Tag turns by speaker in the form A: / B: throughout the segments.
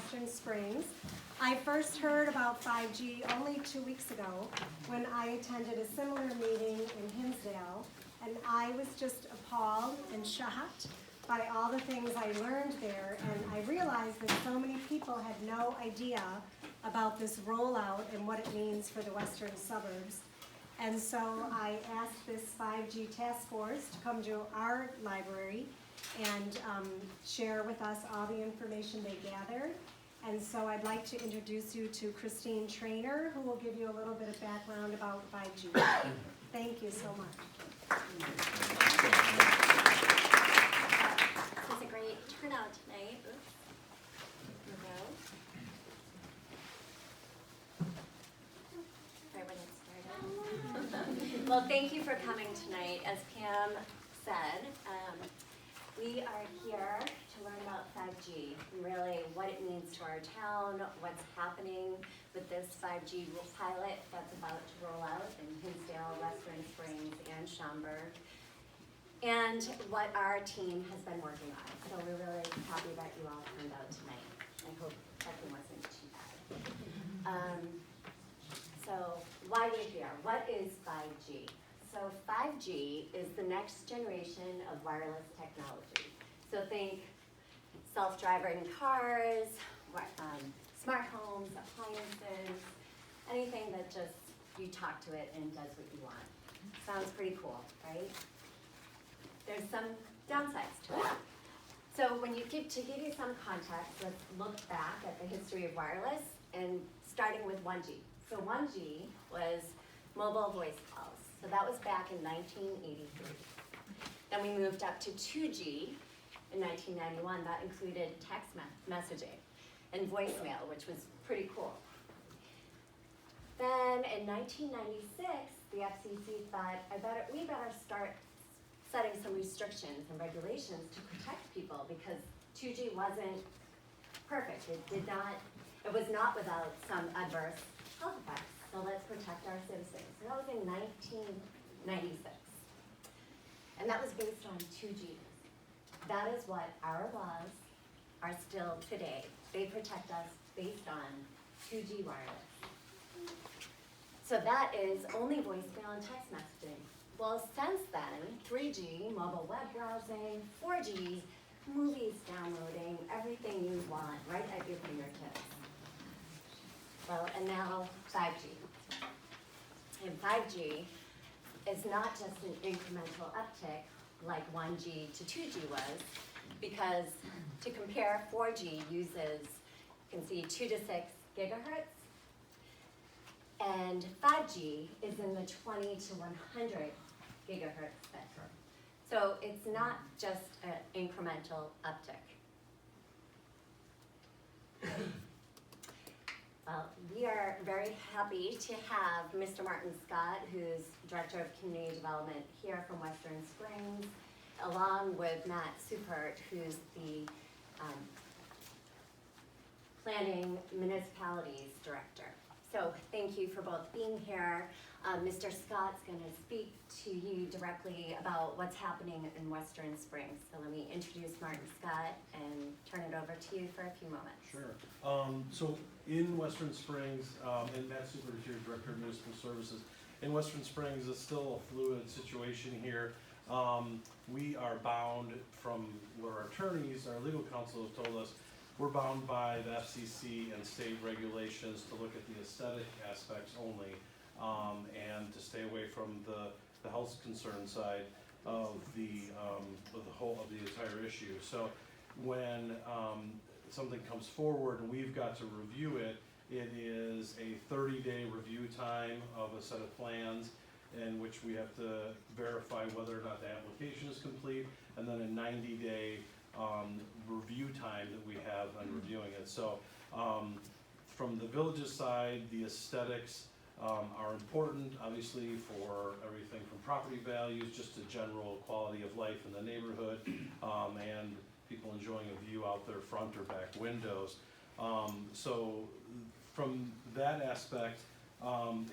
A: Western Springs. I first heard about 5G only 2 weeks ago when I attended a similar meeting in Hinsdale, and I was just appalled and shocked by all the things I learned there, and I realized that so many people had no idea about this rollout and what it means for the western suburbs. And so I asked this 5G task force to come to our library and share with us all the information they gathered. And so I'd like to introduce you to Christine Trainer, who will give you a little bit of background about 5G. Thank you so much.
B: This is a great turnout tonight. Oops. Here we go. Right when it started. Well, thank you for coming tonight. As Pam said, we are here to learn about 5G and really what it means to our town, what's happening with this 5G pilot that's about to roll out in Hinsdale, Western Springs, and Schaumburg, and what our team has been working on. So we're really happy that you all turned out tonight. I hope everything wasn't too bad. So why we're here? What is 5G? So 5G is the next generation of wireless technology. So think self-driving cars, smart homes, appliances, anything that just you talk to it and does what you want. Sounds pretty cool, right? There's some downsides to it. So when you give you some context, let's look back at the history of wireless and starting with 1G. So 1G was mobile voice calls. So that was back in 1983. Then we moved up to 2G in 1991. That included text messaging and voicemail, which was pretty cool. Then in 1996, the FCC thought, we better start setting some restrictions and regulations to protect people because 2G wasn't perfect. It was not without some adverse health effects. So let's protect our citizens. So that was in 1996. And that was based on 2G. That is what our laws are still today. They protect us based on 2G wireless. So that is only voicemail and text messaging. Well, since then, 3G, mobile web browsing, 4G, movies downloading, everything you want right at your fingertips. Well, and now 5G. And 5G is not just an incremental uptick like 1G to 2G was, because to compare, 4G uses, you can see 2 to 6 gigahertz, and 5G is in the 20 to 100 gigahertz spectrum. So it's not just an incremental uptick. We are very happy to have Mr. Martin Scott, who's Director of Community Development here from Western Springs, along with Matt Suppert, who's the Planning Municipalities Director. So thank you for both being here. Mr. Scott's going to speak to you directly about what's happening in Western Springs. So let me introduce Martin Scott and turn it over to you for a few moments.
C: Sure. So in Western Springs, and Matt Super is here, Director of Municipal Services. In Western Springs, it's still a fluid situation here. We are bound from what our attorneys, our legal counsel have told us, we're bound by the FCC and state regulations to look at the aesthetic aspects only, and to stay away from the health concern side of the entire issue. So when something comes forward and we've got to review it, it is a 30-day review time of a set of plans in which we have to verify whether or not the application is complete, and then a 90-day review time that we have on reviewing it. So from the village's side, the aesthetics are important, obviously, for everything from property values, just to general quality of life in the neighborhood, and people enjoying a view out their front or back windows. So from that aspect,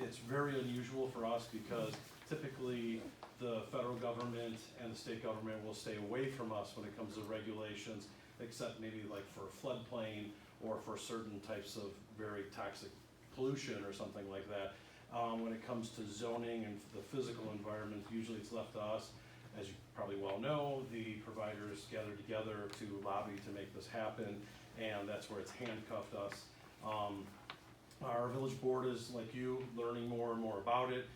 C: it's very unusual for us because typically the federal government and the state government will stay away from us when it comes to regulations. except maybe like for floodplain or for certain types of very toxic pollution or something like that. When it comes to zoning and the physical environment, usually it's left to us. As you probably well know, the providers gather together to lobby to make this happen, and that's where it's handcuffed us. Our village board is, like you, learning more and more about it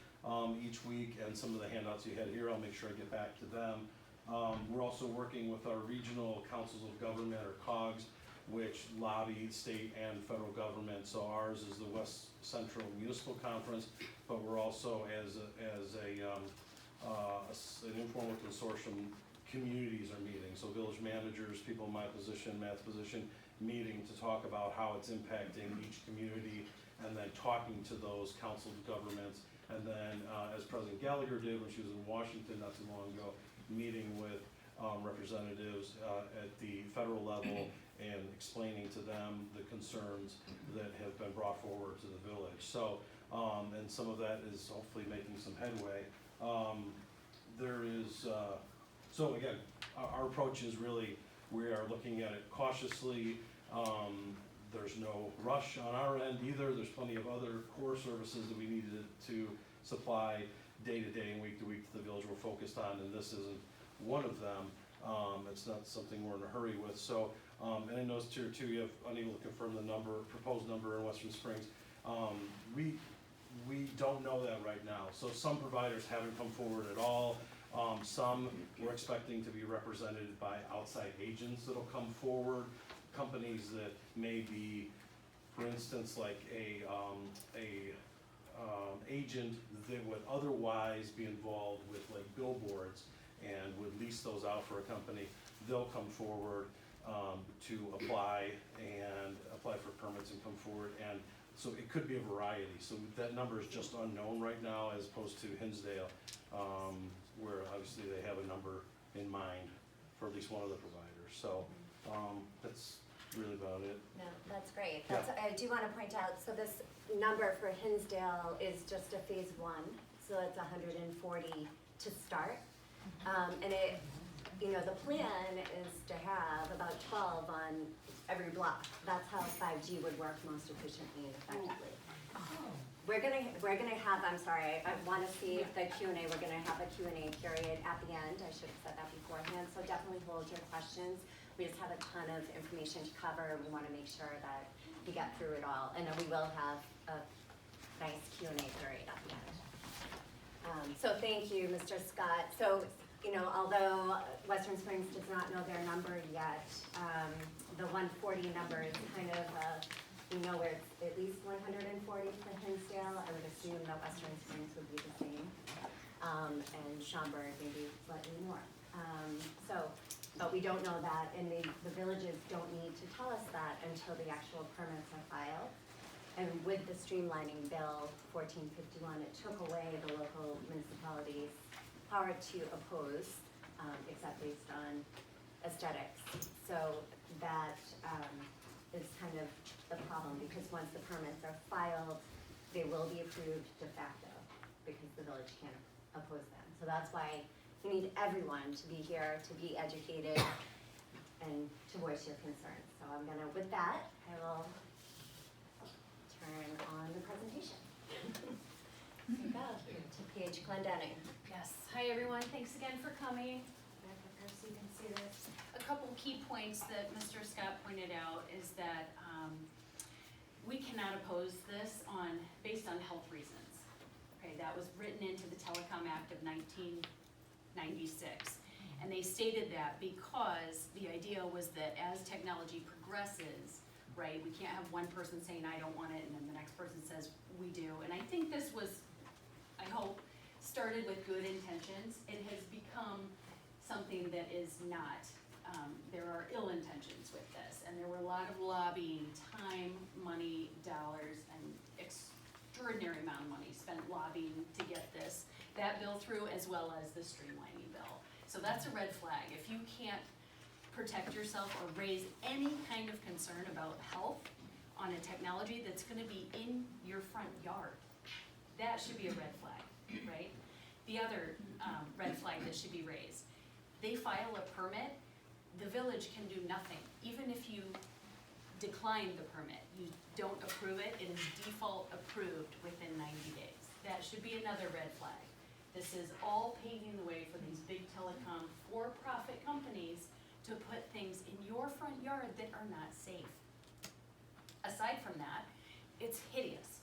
C: each week, and some of the handouts you had here, I'll make sure I get back to them. We're also working with our regional councils of government, or COGS, which lobby state and federal government. So ours is the West Central Municipal Conference, but we're also an informal consortium, communities are meeting. So village managers, people in my position, Matt's position, meeting to talk about how it's impacting each community, and then talking to those councils of governments. And then, as President Gallagher did when she was in Washington not too long ago, meeting with representatives at the federal level and explaining to them the concerns that have been brought forward to the village. So, and some of that is hopefully making some headway. There is, so again, our approach is really, we are looking at it cautiously. There's no rush on our end either. There's plenty of other core services that we needed to supply day to day and week to week that the village we're focused on, and this isn't one of them. It's not something we're in a hurry with. So, and I noticed here too, you have unable to confirm the number, proposed number in Western Springs. We don't know that right now. So some providers haven't come forward at all. Some we're expecting to be represented by outside agents that'll come forward, companies that may be, for instance, like a agent that would otherwise be involved with like billboards and would lease those out for a company. They'll come forward to apply for permits and come forward, and so it could be a variety. So that number is just unknown right now, as opposed to Hinsdale, where obviously they have a number in mind for at least one of the providers. So that's really about it.
B: No, that's great. I do want to point out, so this number for Hinsdale is just a phase 1, so it's 140 to start. And it, the plan is to have about 12 on every block. That's how 5G would work most efficiently and effectively. We're gonna have, I'm sorry, I want to see the Q&A. We're gonna have a Q&A period at the end. I should have said that beforehand. So definitely hold your questions. We just have a ton of information to cover. We want to make sure that we get through it all, and then we will have a nice Q&A period at the end. So thank you, Mr. Scott. So, although Western Springs does not know their number yet, the 140 number is kind of, we know where it's at least 140 for Hinsdale. I would assume that Western Springs would be the same, and Schaumburg maybe slightly more. But we don't know that, and the villages don't need to tell us that until the actual permits are filed. And with the streamlining bill 1451, it took away the local municipalities' power to oppose, except based on aesthetics. So that is kind of the problem, because once the permits are filed, they will be approved de facto, because the village can't oppose them. So that's why you need everyone to be here, to be educated, and to voice your concerns. So I'm gonna, with that, I will turn on the presentation. Here you go, to Paige Glendenning.
D: Yes, hi everyone, thanks again for coming. Back up here so you can see this. A couple key points that Mr. Scott pointed out is that we cannot oppose this based on health reasons. Okay, that was written into the Telecom Act of 1996. And they stated that because the idea was that as technology progresses, right, we can't have one person saying, I don't want it, and then the next person says, we do. And I think this was, I hope, started with good intentions. It has become something that is not. There are ill intentions with this, and there were a lot of lobbying, time, money, dollars, and extraordinary amount of money spent lobbying to get that bill through, as well as the streamlining bill. So that's a red flag. If you can't protect yourself or raise any kind of concern about health on a technology that's gonna be in your front yard, that should be a red flag, right? The other red flag that should be raised, they file a permit the village can do nothing. Even if you decline the permit, you don't approve it, it is default approved within 90 days. That should be another red flag. This is all paving the way for these big telecom for-profit companies to put things in your front yard that are not safe. Aside from that, it's hideous.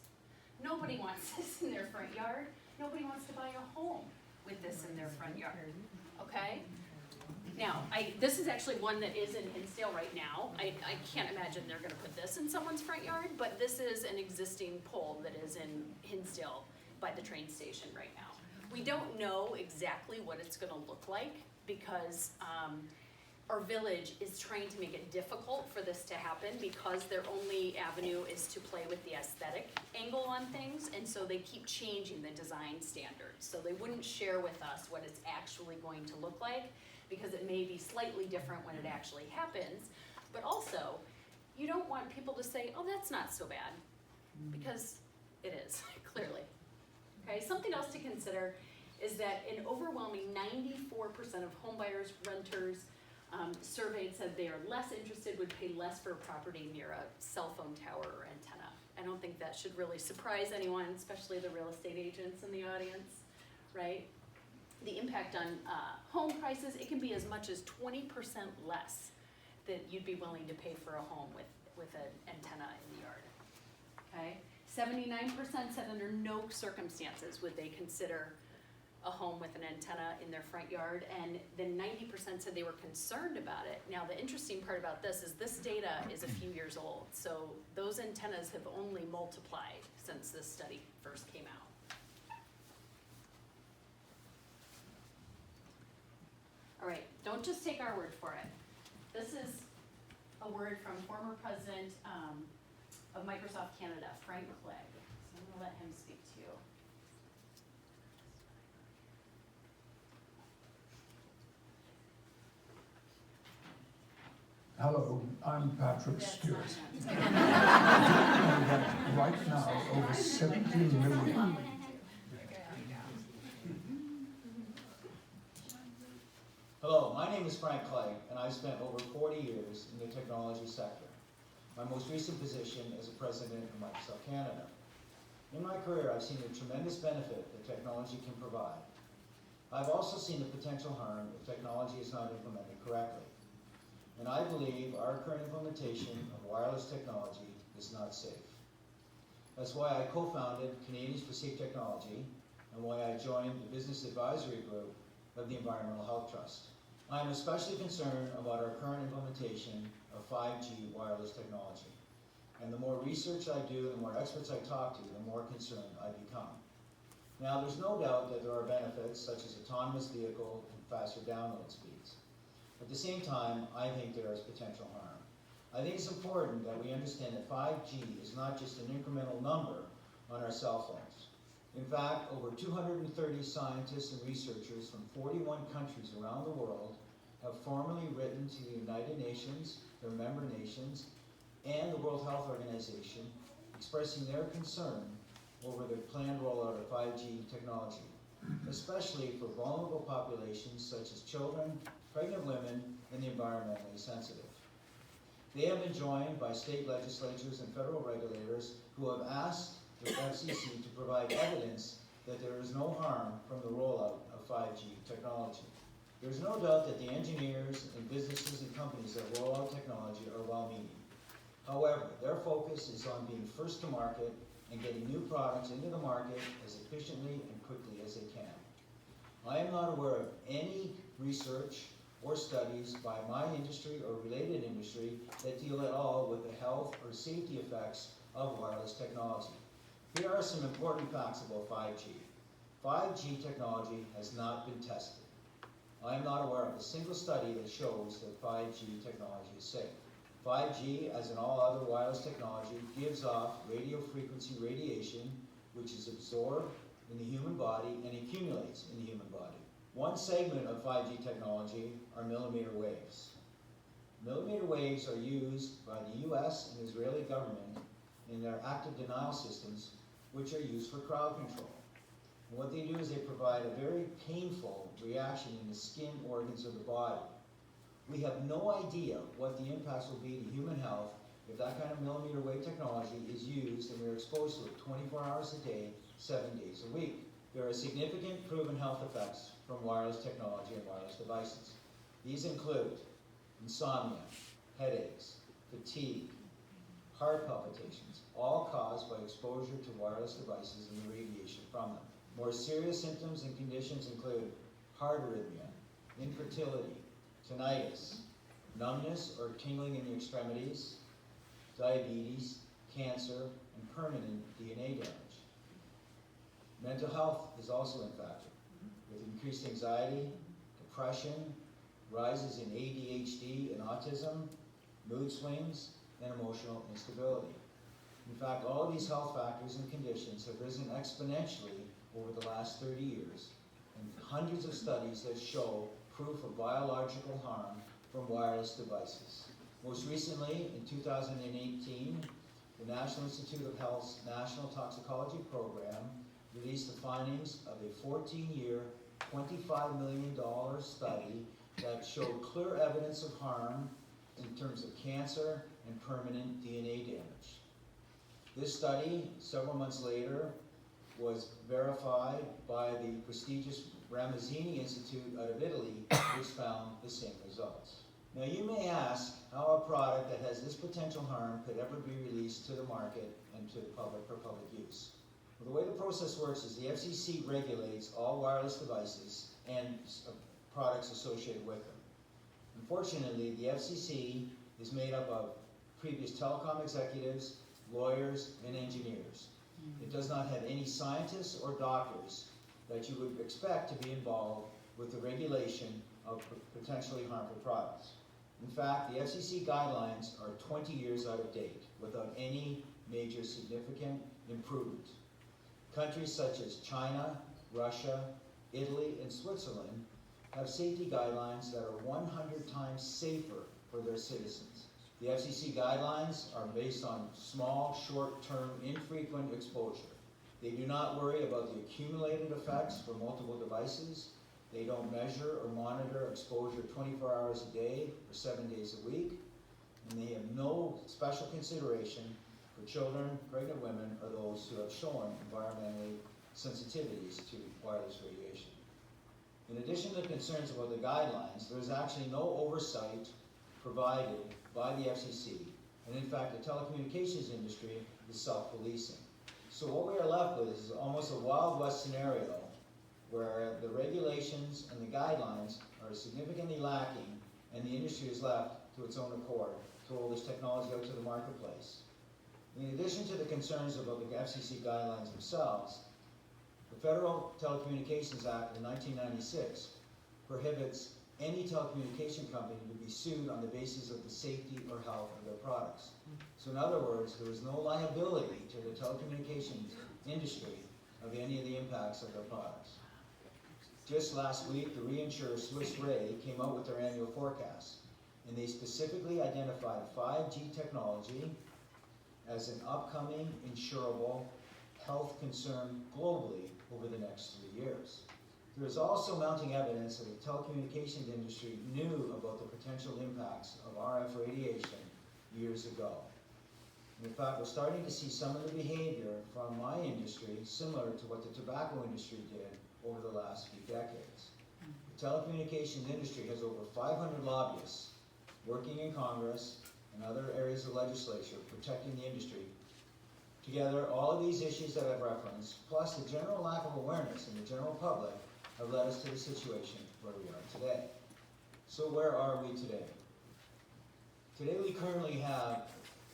D: Nobody wants this in their front yard. Nobody wants to buy a home with this in their front yard, okay? Now, this is actually one that is in Hinsdale right now. I can't imagine they're gonna put this in someone's front yard, but this is an existing pole that is in Hinsdale by the train station right now. We don't know exactly what it's gonna look like because our village is trying to make it difficult for this to happen because their only avenue is to play with the aesthetic angle on things, and so they keep changing the design standards. So they wouldn't share with us what it's actually going to look like because it may be slightly different when it actually happens. But also, you don't want people to say, oh, that's not so bad, because it is, clearly. Okay, something else to consider is that an overwhelming 94% of homebuyers, renters, surveyed said they are less interested, would pay less for a property near a cell phone tower or antenna. I don't think that should really surprise anyone, especially the real estate agents in the audience, right? The impact on home prices, it can be as much as 20% less that you'd be willing to pay for a home with an antenna in the yard, okay? 79% said under no circumstances would they consider a home with an antenna in their front yard, and then 90% said they were concerned about it. Now, the interesting part about this is this data is a few years old, so those antennas have only multiplied since this study first came out. All right, don't just take our word for it. This is a word from former president of Microsoft Canada, Frank Clegg. So I'm gonna let him speak to you.
E: Hello, I'm Patrick
D: That's
E: Stewart.
D: not him.
E: Right now, over 17 million.
F: Hello, my name is Frank Clegg, and I've spent over 40 years in the technology sector. My most recent position is president of Microsoft Canada. In my career, I've seen the tremendous benefit that technology can provide. I've also seen the potential harm if technology is not implemented correctly. And I believe our current implementation of wireless technology is not safe. That's why I co-founded Canadians for Safe Technology and why I joined the business advisory group of the Environmental Health Trust. I am especially concerned about our current implementation of 5G wireless technology. And the more research I do, the more experts I talk to, the more concerned I become. Now, there's no doubt that there are benefits such as autonomous vehicle and faster download speeds. At the same time, I think there is potential harm. I think it's important that we understand that 5G is not just an incremental number on our cell phones. In fact, over 230 scientists and researchers from 41 countries around the world have formally written to the United Nations, their member nations, and the World Health Organization, expressing their concern over the planned rollout of 5G technology, especially for vulnerable populations such as children, pregnant women, and the environmentally sensitive. They have been joined by state legislatures and federal regulators who have asked the FCC to provide evidence that there is no harm from the rollout of 5G technology. There's no doubt that the engineers and businesses and companies that roll out technology are well-meaning. However, their focus is on being first to market and getting new products into the market as efficiently and quickly as they can. I am not aware of any research or studies by my industry or related industry that deal at all with the health or safety effects of wireless technology. Here are some important facts about 5G. 5G technology has not been tested. I am not aware of a single study that shows that 5G technology is safe. 5G, as in all other wireless technology, gives off radio frequency radiation, which is absorbed in the human body and accumulates in the human body. One segment of 5G technology are millimeter waves. Millimeter waves are used by the US and Israeli government in their active denial systems, which are used for crowd control. And what they do is they provide a very painful reaction in the skin organs of the body. We have no idea what the impacts will be to human health if that kind of millimeter wave technology is used and we're exposed to it 24 hours a day, 7 days a week. There are significant proven health effects from wireless technology and wireless devices. These include insomnia, headaches, fatigue, heart palpitations, all caused by exposure to wireless devices and the radiation from them. More serious symptoms and conditions include heart arrhythmia, infertility, tinnitus, numbness or tingling in the extremities, diabetes, cancer, and permanent DNA damage. Mental health is also in factor, with increased anxiety, depression, rises in ADHD and autism, mood swings, and emotional instability. In fact, all of these health factors and conditions have risen exponentially over the last 30 years, and hundreds of studies that show proof of biological harm from wireless devices. Most recently, in 2018, the National Institute of Health's National Toxicology Program released the findings of a 14-year, $25 million study that showed clear evidence of harm in terms of cancer and permanent DNA damage. This study, several months later, was verified by the prestigious Ramazzini Institute out of Italy, which found the same results. Now you may ask how a product that has this potential harm could ever be released to the market and to the public for public use. Well, the way the process works is the FCC regulates all wireless devices and products associated with them. Unfortunately, the FCC is made up of previous telecom executives, lawyers, and engineers. It does not have any scientists or doctors that you would expect to be involved with the regulation of potentially harmful products. In fact, the FCC guidelines are 20 years out of date without any major significant improvement. Countries such as China, Russia, Italy, and Switzerland have safety guidelines that are 100 times safer for their citizens. The FCC guidelines are based on small, short-term, infrequent exposure. They do not worry about the accumulated effects for multiple devices. They don't measure or monitor exposure 24 hours a day or 7 days a week. And they have no special consideration for children, pregnant women, or those who have shown environmentally sensitivities to wireless radiation. In addition to the concerns about the guidelines, there is actually no oversight provided by the FCC, and in fact the telecommunications industry is self-policing. So what we are left with is almost a Wild West scenario where the regulations and the guidelines are significantly lacking and the industry is left to its own accord to roll this technology out to the marketplace. In addition to the concerns about the FCC guidelines themselves, the Federal Telecommunications Act of 1996 prohibits any telecommunication company to be sued on the basis of the safety or health of their products. So in other words, there is no liability to the telecommunications industry of any of the impacts of their products. Just last week, the reinsurer Swiss Re came out with their annual forecast, and they specifically identified 5G technology as an upcoming insurable health concern globally over the next 3 years. There is also mounting evidence that the telecommunications industry knew about the potential impacts of RF radiation years ago. And in fact, we're starting to see some of the behavior from my industry similar to what the tobacco industry did over the last few decades. The telecommunications industry has over 500 lobbyists working in Congress and other areas of legislature protecting the industry. Together, all of these issues that I've referenced, plus the general lack of awareness in the general public, have led us to the situation where we are today. So where are we today? Today we currently have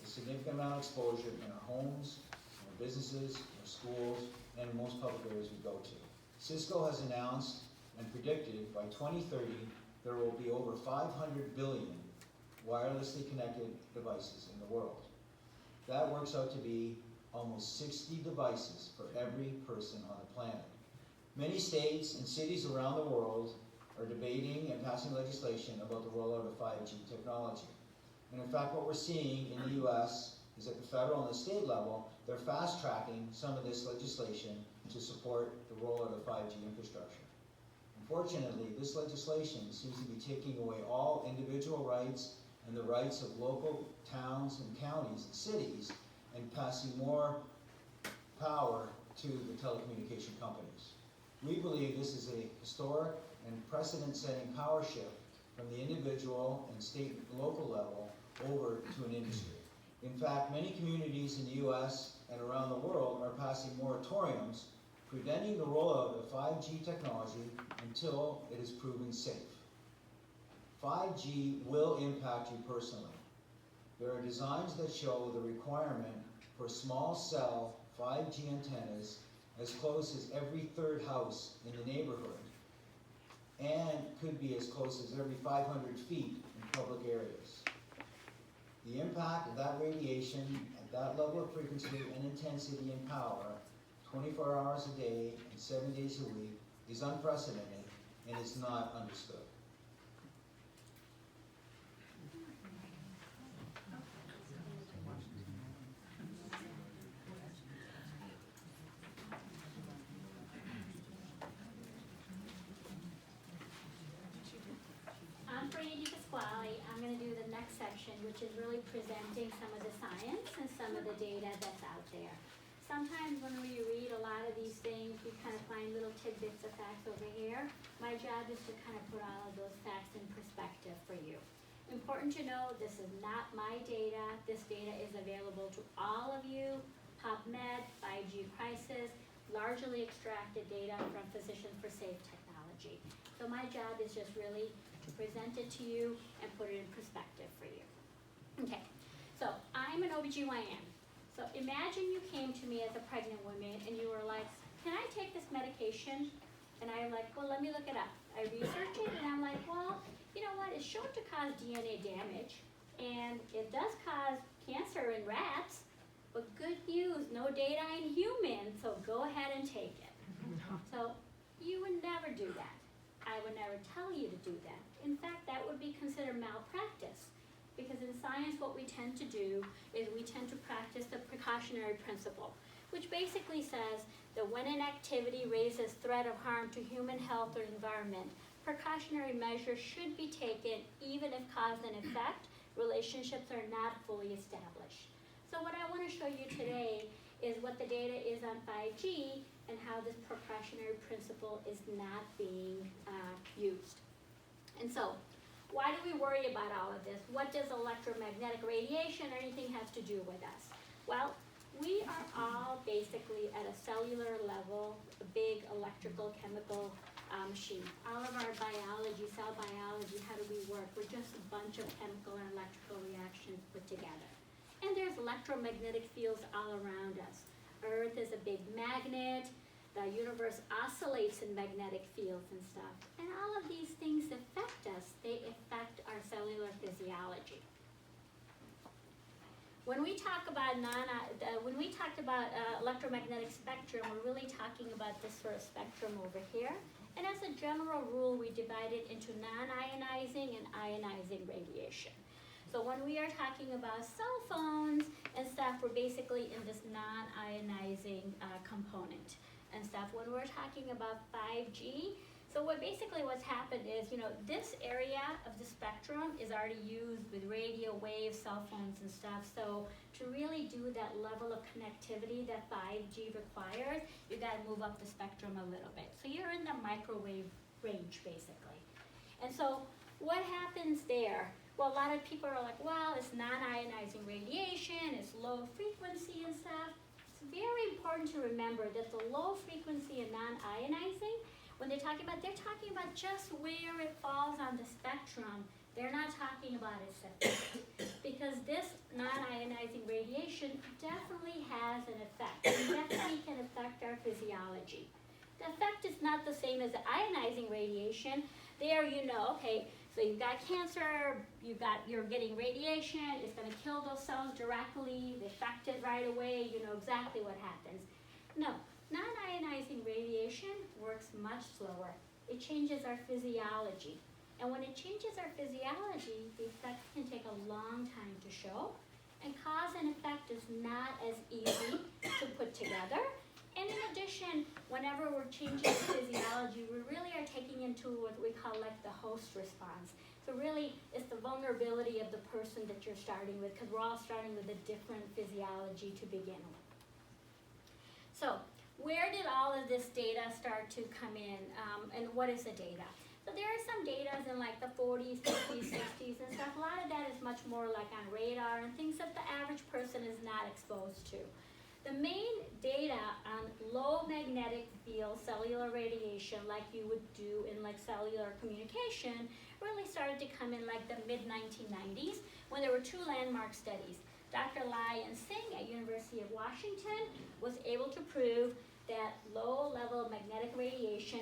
F: a significant amount of exposure in our homes, in our businesses, our schools, and in most public areas we go to. Cisco has announced and predicted by 2030 there will be over 500 billion wirelessly connected devices in the world. That works out to be almost 60 devices for every person on the planet. Many states and cities around the world are debating and passing legislation about the rollout of 5G technology. And in fact, what we're seeing in the US is at the federal and the state level, they're fast-tracking some of this legislation to support the rollout of 5G infrastructure. Unfortunately, this legislation seems to be taking away all individual rights and the rights of local towns and counties and cities and passing more power to the telecommunication companies. We believe this is a historic and precedent-setting power shift from the individual and state and local level over to an industry. In fact, many communities in the US and around the world are passing moratoriums preventing the rollout of 5G technology until it is proven safe. 5G will impact you personally. There are designs that show the requirement for small cell 5G antennas as close as every third house in the neighborhood, and could be as close as every 500 feet in public areas. The impact of that radiation at that level of frequency and intensity and power, 24 hours a day and 7 days a week, is unprecedented and is not understood.
G: I'm going to do the next section, which is really presenting some of the science and some of the data that's out there. Sometimes when we read a lot of these things, we kind of find little tidbits of facts over here. My job is to kind of put all of those facts in perspective for you. Important to know, this is not my data. This data is available to all of you. PubMed, 5G Crisis, largely extracted data from Physicians for Safe Technology. So my job is just really to present it to you and put it in perspective for you. Okay, so I'm an OBGYN. So imagine you came to me as a pregnant woman and you were like, can I take this medication? And I'm like, well, let me look it up. I research it and I'm like, well, you know what, it's shown to cause DNA damage and it does cause cancer in rats, but good news, no data in humans, so go ahead and take it. So you would never do that. I would never tell you to do that. In fact, that would be considered malpractice. Because in science, what we tend to do is we tend to practice the precautionary principle, which basically says that when an activity raises threat of harm to human health or environment, precautionary measures should be taken even if cause and effect relationships are not fully established. So what I want to show you today is what the data is on 5G and how this precautionary principle is not being used. And so, why do we worry about all of this? What does electromagnetic radiation or anything have to do with us? Well, we are all basically at a cellular level, a big electrical, chemical machine. All of our biology, cell biology, how do we work? We're just a bunch of chemical and electrical reactions put together. And there's electromagnetic fields all around us. Earth is a big magnet. The universe oscillates in magnetic fields and stuff. And all of these things affect us. They affect our cellular physiology. When we talk about electromagnetic spectrum, we're really talking about this sort of spectrum over here. And as a general rule, we divide it into non-ionizing and ionizing radiation. So when we are talking about cell phones and stuff, we're basically in this non-ionizing component and stuff. When we're talking about 5G, so what's happened is, this area of the spectrum is already used with radio waves, cell phones and stuff. So to really do that level of connectivity that 5G requires, you gotta move up the spectrum a little bit. So you're in the microwave range, basically. And so what happens there? Well, a lot of people are like, well, it's non-ionizing radiation, it's low frequency and stuff. It's very important to remember that the low frequency and non-ionizing, when they're talking about just where it falls on the spectrum. They're not talking about its effect. Because this non-ionizing radiation definitely has an effect. It definitely can affect our physiology. The effect is not the same as the ionizing radiation. There, okay, so you've got cancer, you're getting radiation, it's going to kill those cells directly, the effect is right away, you know exactly what happens. No, non-ionizing radiation works much slower. It changes our physiology. And when it changes our physiology, the effect can take a long time to show. And cause and effect is not as easy to put together. And in addition, whenever we're changing the physiology, we really are taking into what we call like the host response. So really, it's the vulnerability of the person that you're starting with, because we're all starting with a different physiology to begin with. So, where did all of this data start to come in, and what is the data? So there are some data in like the 40s, 50s, 60s and stuff. A lot of that is much more like on radar and things that the average person is not exposed to. The main data on low magnetic field cellular radiation, like you would do in like cellular communication, really started to come in like the mid-1990s when there were two landmark studies. Dr. Lai and Singh at University of Washington was able to prove that low-level magnetic radiation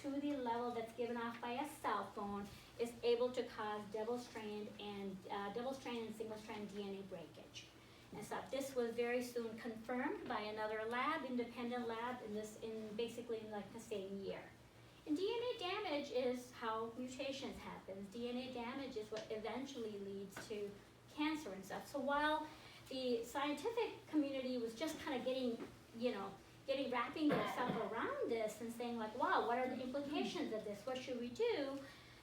G: to the level that's given off by a cell phone is able to cause double-strand and single-strand DNA breakage. And so this was very soon confirmed by another lab, independent lab, basically in like the same year. And DNA damage is how mutations happen. DNA damage is what eventually leads to cancer and stuff. So while the scientific community was just kind of wrapping themselves around this and saying like, wow, what are the implications of this? What should we do?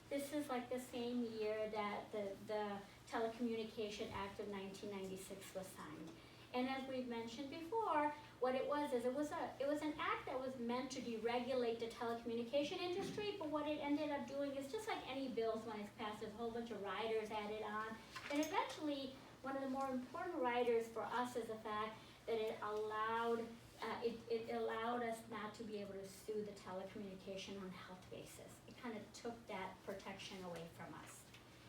G: This is like the same year that the Telecommunication Act of 1996 was signed. And as we've mentioned before, what it was an act that was meant to deregulate the telecommunication industry, but what it ended up doing is just like any bills when it's passed, there's a whole bunch of riders added on. And eventually, one of the more important riders for us is the fact that it allowed us not to be able to sue the telecommunication on health basis. It kind of took that protection away from us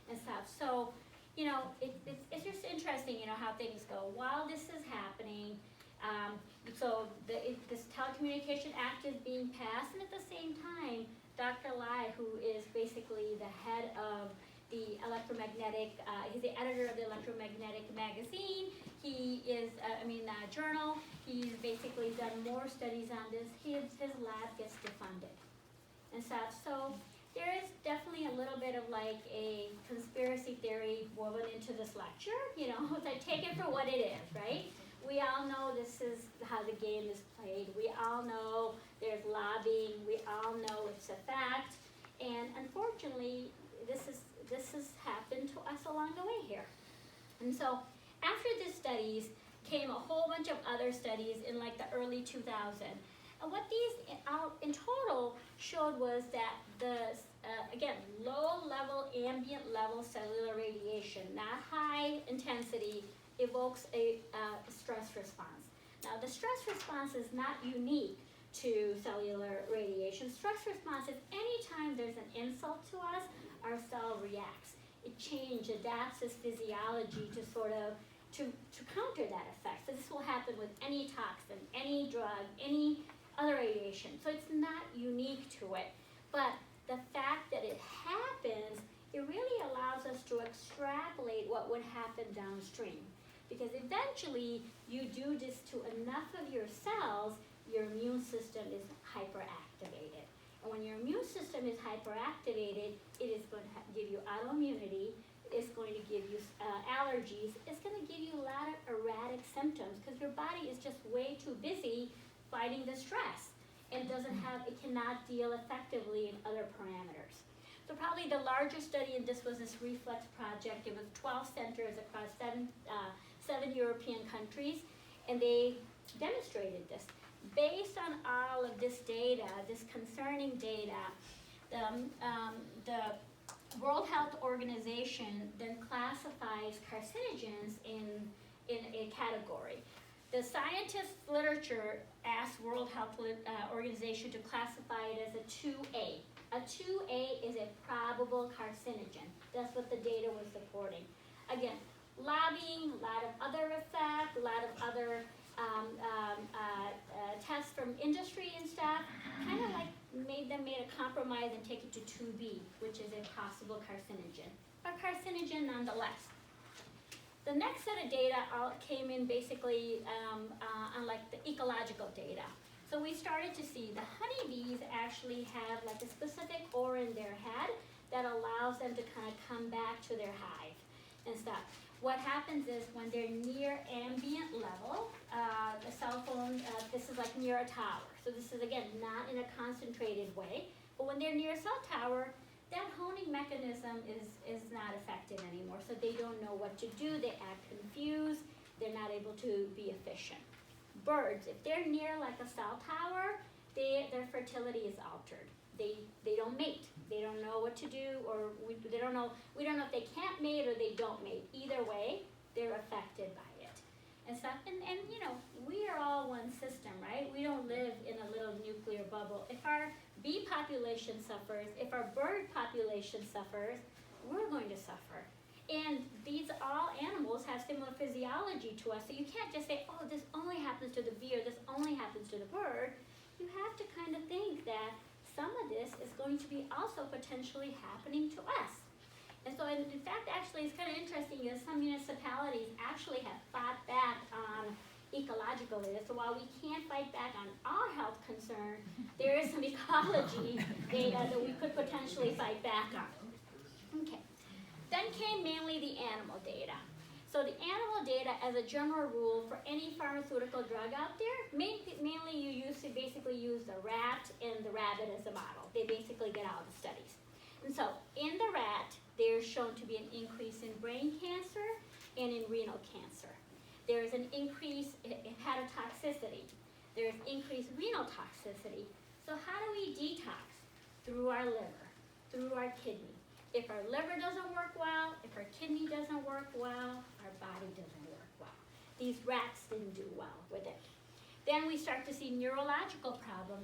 G: and stuff. So, it's just interesting, how things go. While this is happening, this Telecommunication Act is being passed, and at the same time, Dr. Lai, who is basically the head of the electromagnetic, he's the editor of the electromagnetic magazine, he is, journal, he's basically done more studies on this, his lab gets defunded and stuff. So there is definitely a little bit of like a conspiracy theory woven into this lecture, so take it for what it is, right? We all know this is how the game is played. We all know there's lobbying. We all know it's a fact. And unfortunately, this has happened to us along the way here. And so after these studies came a whole bunch of other studies in like the early 2000s. And what these in total showed was that again, low-level ambient level cellular radiation, not high intensity, evokes a stress response. Now, the stress response is not unique to cellular radiation. Stress response is anytime there's an insult to us, our cell reacts. It adapts its physiology to sort of to counter that effect. So this will happen with any toxin, any drug, any other radiation. So it's not unique to it. But the fact that it happens, it really allows us to extrapolate what would happen downstream. Because eventually, you do this to enough of your cells, your immune system is hyperactivated. And when your immune system is hyperactivated, it is going to give you autoimmunity, it's going to give you allergies, it's going to give you a lot of erratic symptoms because your body is just way too busy fighting the stress and it cannot deal effectively in other parameters. So probably the largest study in this was this reflex project. It was 12 centers across seven European countries, and they demonstrated this. Based on all of this data, this concerning data, the World Health Organization then classifies carcinogens in a category. The scientist literature asked World Health Organization to classify it as a 2A. A 2A is a probable carcinogen. That's what the data was supporting. Again, lobbying, a lot of other effects, a lot of other tests from industry and stuff, kind of like made a compromise and take it to 2B, which is a possible carcinogen. A carcinogen nonetheless. The next set of data came in basically on like the ecological data. So we started to see the honeybees actually have like a specific aura in their head that allows them to kind of come back to their hive and stuff. what happens is when they're near ambient level, the cell phone, this is like near a tower. So this is, again, not in a concentrated way, but when they're near a cell tower, that honing mechanism is not effective anymore. So they don't know what to do, they act confused, they're not able to be efficient. Birds, if they're near like a cell tower, their fertility is altered. They don't mate. They don't know what to do, or we don't know if they can't mate or they don't mate. Either way, they're affected by it. And stuff, and you know, we are all one system, right? We don't live in a little nuclear bubble. If our bee population suffers, if our bird population suffers, we're going to suffer. And these all animals have similar physiology to us, so you can't just say, oh, this only happens to the bee or this only happens to the bird. You have to kind of think that some of this is going to be also potentially happening to us. And so in fact, actually, it's kind of interesting is some municipalities actually have fought back on ecological data. So while we can't fight back on our health concern, there is some ecology data that we could potentially fight back on. Okay. Then came mainly the animal data. So the animal data, as a general rule, for any pharmaceutical drug out there, mainly you basically use the rat and the rabbit as a model. They basically get all the studies. And so in the rat, there's shown to be an increase in brain cancer and in renal cancer. There's an increase in hepatotoxicity. There's increased renal toxicity. So how do we detox? Through our liver, through our kidney. If our liver doesn't work well, if our kidney doesn't work well, our body doesn't work well. These rats didn't do well with it. Then we start to see neurological problems,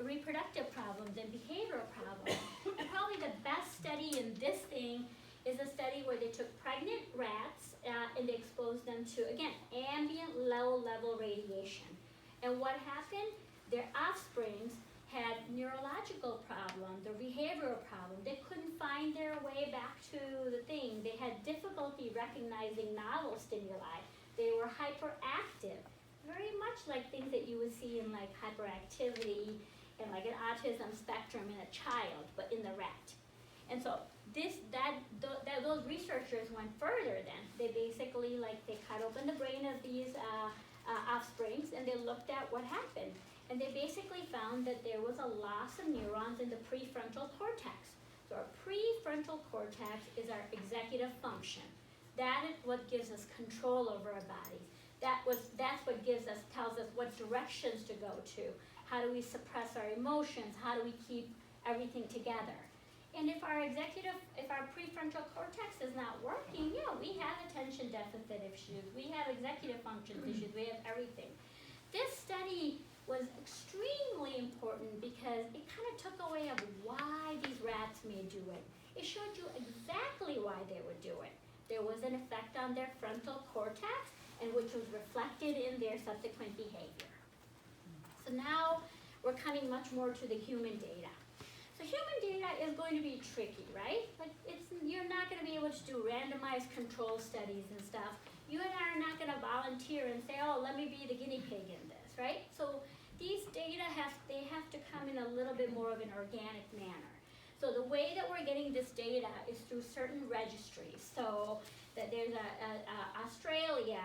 G: reproductive problems, and behavioral problems. And probably the best study in this thing is a study where they took pregnant rats and they exposed them to, again, ambient low-level radiation. And what happened? Their offsprings had neurological problems, or behavioral problems. They couldn't find their way back to the thing. They had difficulty recognizing novel stimuli. They were hyperactive, very much like things that you would see in like hyperactivity and like an autism spectrum in a child, but in the rat. And so those researchers went further then. They basically they cut open the brain of these offsprings and they looked at what happened. And they basically found that there was a loss of neurons in the prefrontal cortex. So our prefrontal cortex is our executive function. That is what gives us control over our bodies. That's what tells us what directions to go to. How do we suppress our emotions? How do we keep everything together? And if our prefrontal cortex is not working, we have attention deficit issues. We have executive function issues. We have everything. This study was extremely important because it kind of took away of why these rats may do it. It showed you exactly why they would do it. There was an effect on their frontal cortex, and which was reflected in their subsequent behavior. So now we're coming much more to the human data. So human data is going to be tricky, right? You're not going to be able to do randomized control studies and stuff. You and I are not going to volunteer and say, oh, let me be the guinea pig in this, right? So these data have to come in a little bit more of an organic manner. So the way that we're getting this data is through certain registries. So that there's Australia,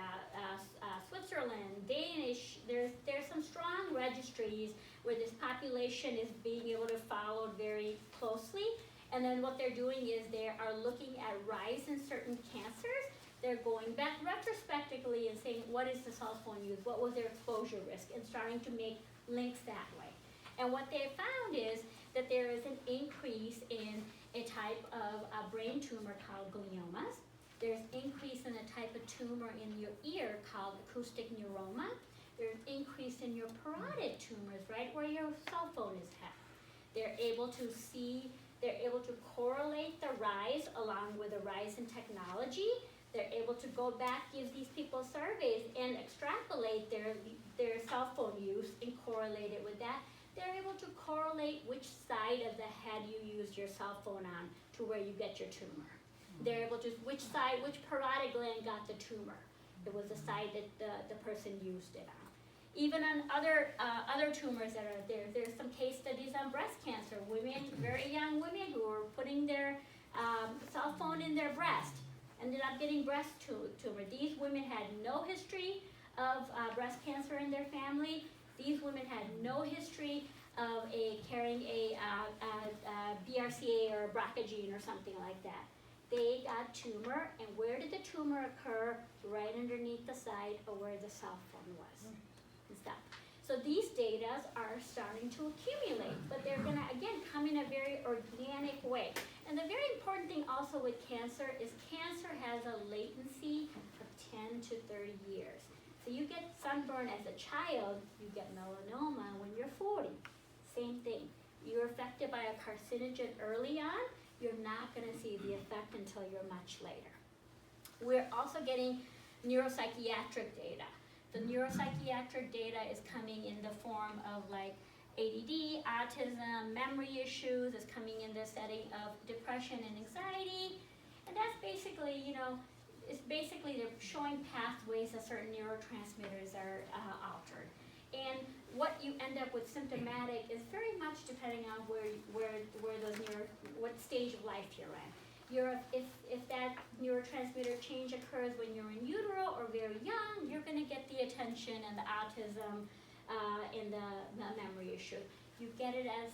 G: Switzerland, Danish. There's some strong registries where this population is being able to follow very closely. And then what they're doing is they are looking at rise in certain cancers. They're going back retrospectively and saying, what is the cell phone use? What was their exposure risk? And starting to make links that way. And what they found is that there is an increase in a type of a brain tumor called gliomas. There's increase in a type of tumor in your ear called acoustic neuroma. There's increase in your parotid tumors, right, where your cell phone is at. They're able to correlate the rise along with the rise in technology. They're able to go back, give these people surveys, and extrapolate their cell phone use and correlate it with that. They're able to correlate which side of the head you used your cell phone on to where you get your tumor. They're able to, which parotid gland got the tumor. It was the side that the person used it on. Even on other tumors that are there, there's some case studies on breast cancer. Women, very young women who were putting their cell phone in their breast. ended up getting breast tumor. These women had no history of breast cancer in their family. These women had no history of carrying a BRCA or a BRCA gene or something like that. They got tumor, and where did the tumor occur? Right underneath the site of where the cell phone was and stuff. So these data are starting to accumulate, but they're gonna, again, come in a very organic way. And the very important thing also with cancer is cancer has a latency of 10 to 30 years. So you get sunburn as a child, you get melanoma when you're 40. Same thing. You're affected by a carcinogen early on, you're not gonna see the effect until you're much later. We're also getting neuropsychiatric data. The neuropsychiatric data is coming in the form of like ADD, autism, memory issues, is coming in the setting of depression and anxiety. And that's basically, it's basically they're showing pathways that certain neurotransmitters are altered. And what you end up with symptomatic is very much depending on what stage of life you're in. If that neurotransmitter change occurs when you're in utero or very young, you're going to get the attention and the autism and the memory issue. You get it as